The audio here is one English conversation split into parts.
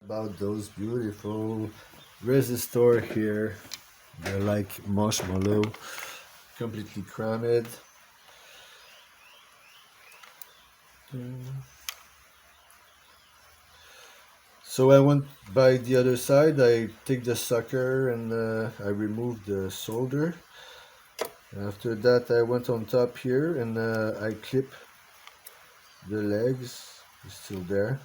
about those beautiful resistor here. They're like marshmallow, completely crammed. So I went by the other side. I take the sucker and I remove the solder. After that, I went on top here and I clip the legs. It's still there.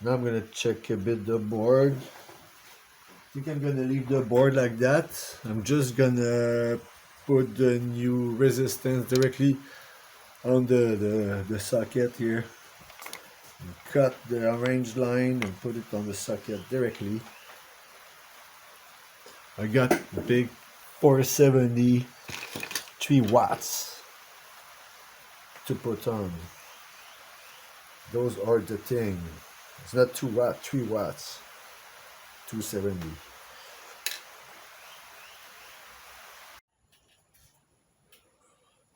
Now I'm gonna check a bit the board. I think I'm gonna leave the board like that. I'm just gonna put the new resistance directly on the socket here. And cut the orange line and put it on the socket directly. I got a big 470 3 watts to put on. Those are the thing. It's not 2 watts, 3 watts. 270.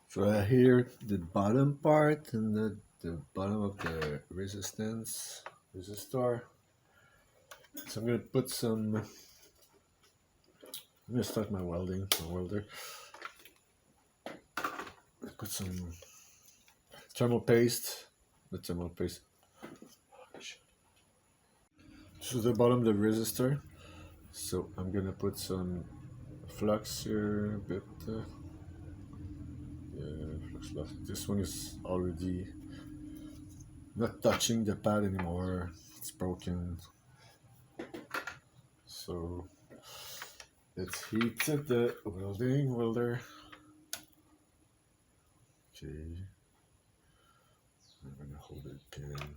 So here the bottom part and the bottom of the resistor. So I'm gonna put some. I'm gonna start my welder. Put some thermal paste. The thermal paste. This is the bottom of the resistor. So I'm gonna put some flux here a bit. Flux. This one is already not touching the pad anymore. It's broken. So let's heat the welder. Okay. I'm gonna hold it again.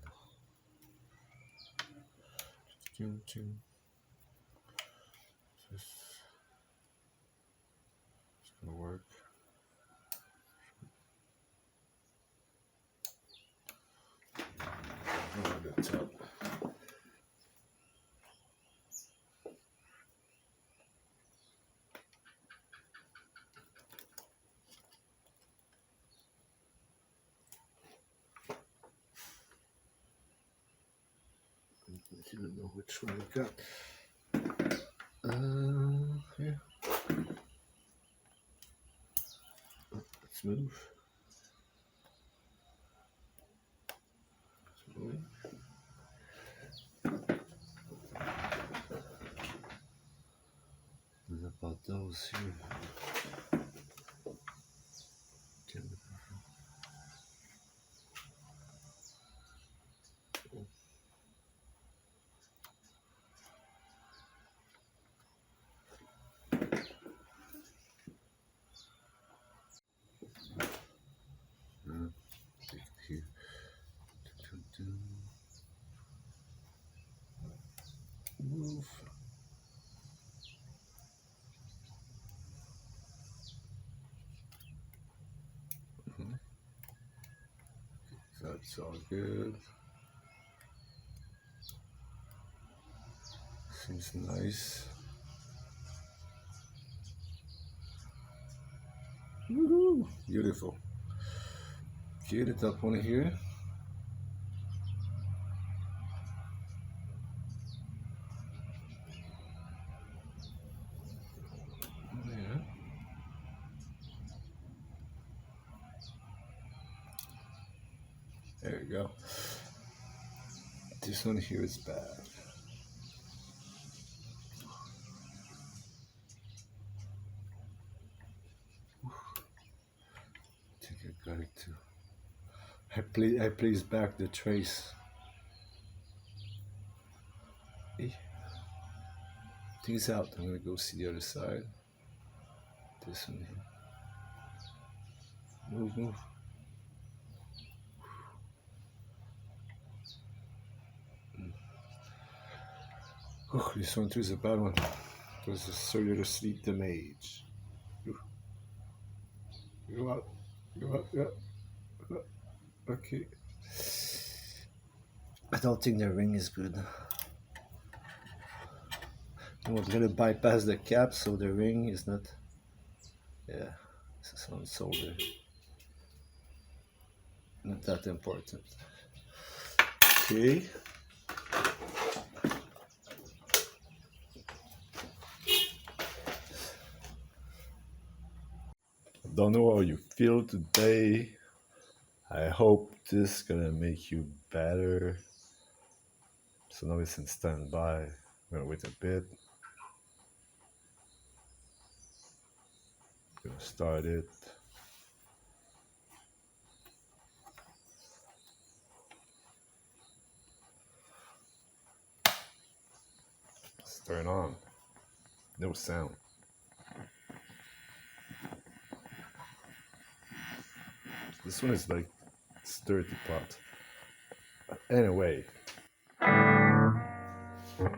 It's gonna work. Over the top. I don't know which one I got. Here. Let's move. What about those here? Here. Move. That's all good. Seems nice. Woohoo! Beautiful. Okay, the top one here. Yeah. There you go. This one here is bad. I think I got it too. I placed back the trace. Hey. Things out. I'm gonna go see the other side. This one here. Move. Oh, this one too is a bad one. It was a seriously damaged. Go out. Yeah. Okay. I don't think the ring is good. I'm gonna bypass the cap, so the ring is not. Yeah, this is on solder. Not that important. Okay. Don't know how you feel today. I hope this gonna make you better. So now it's in standby. I'm gonna wait a bit. Gonna start it. Let's turn on. No sound. This one is like sturdy pot. Anyway. So.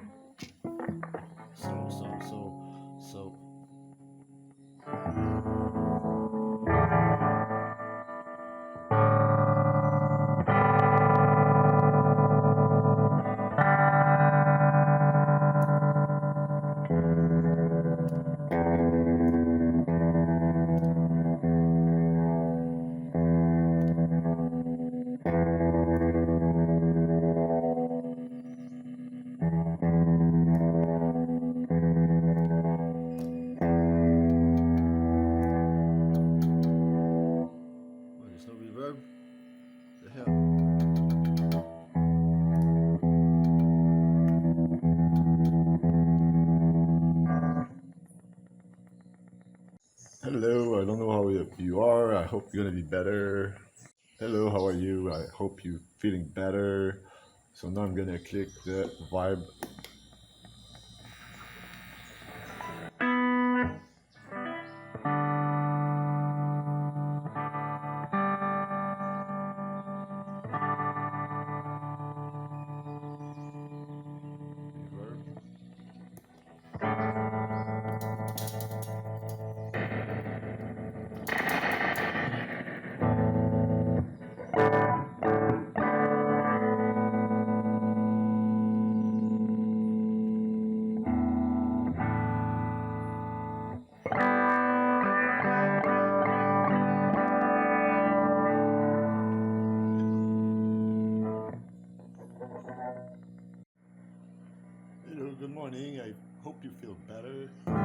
What, there's no reverb? The hell? Hello, I don't know how you are. I hope you're gonna be better. Hello, how are you? I hope you're feeling better. So now I'm gonna click the vibe. Reverb. Hello, good morning. I hope you feel better. Reverb.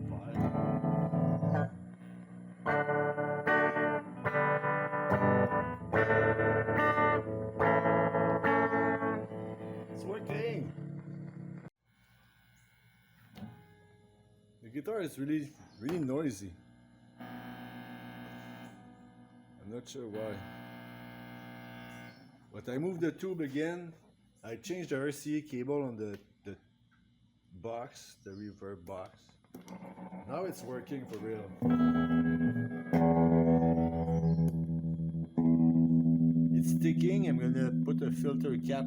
Vibe. It's working. The guitar is really noisy. I'm not sure why. But I moved the tube again. I changed the RCA cable on the box, the reverb box. Now it's working for real. It's sticking. I'm gonna put a filter cap